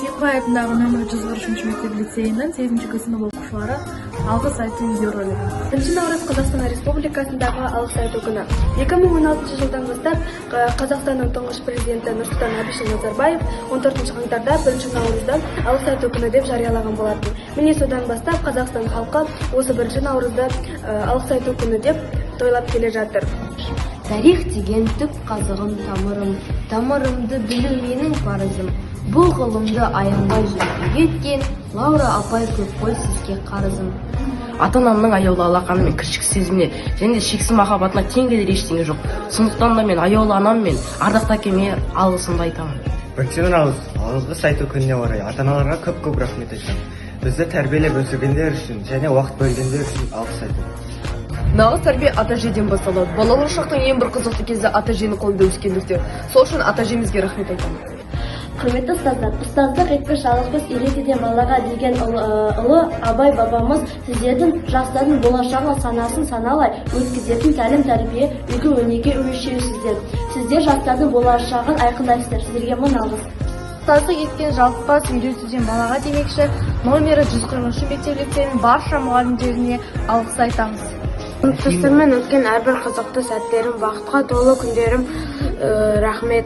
Сүйінбай атындағы нөмірі 143 мектеп лицейінің 8-ші сынып оқушылары алғыс айту видеоролигі. 1 наурыз Қазақстан Республикасындағы алғыс айту күні. 2016 жылдан бастап Қазақстанның тұңғыш президенті Нұрсұлтан Әбішұлы Назарбаев 14 қаңтарда 1 наурызды алғыс айту күні деп жариялаған болатын. Міне содан бастап Қазақстан халқы осы 1 наурызды алғыс айту күні деп тойлап келе жатыр. Тарих деген түп қазығым тамырым, тамырымды білу менің парызым. Бұл ғылымды аянбай жүріп еткен Лаура апай көп қой сізге қарызым. Ата-анамның аяулы алақаны мен кіршік сезіміне және де шексіз махаббатына тең келер ештеңе жоқ. Сондықтан да мен аяулы анам мен ардақты әкеме алғысымды айтамын. 1 наурыз алғыс айту күніне орай ата-аналарға көп рахмет айтамын. Бізді тәрбиелеп өсіргендер үшін және уақыт бөлгендер үшін алғыс айтамын. Нағыз тәрбие ата-әжеден басталады. Балалық шақтың ең бір қызықты кезі ата-әженің қолында өскендіктер. Сол үшін ата-әжемізге рахмет айтамын. Құрметті ұстаздар, ұстаздық етпес жалғыз үйретуден балаға деген ұлы Абай бабамыз сіздердің жастардың болашағы санасын саналай өткізетін тәлім тәрбие үлгі өнеге өлшеусіздер. Сіздер жастардың болашағын айқындайсыздар. Сіздерге мың алғыс. Ұстаздық еткен жалықпас үйретуден балаға демекші нөмірі 143 мектеп лицейінің барша мұғалімдеріне алғыс айтамыз. Сіздермен өткен әрбір қызықты сәттерім, бақытқа толы күндерім рахмет.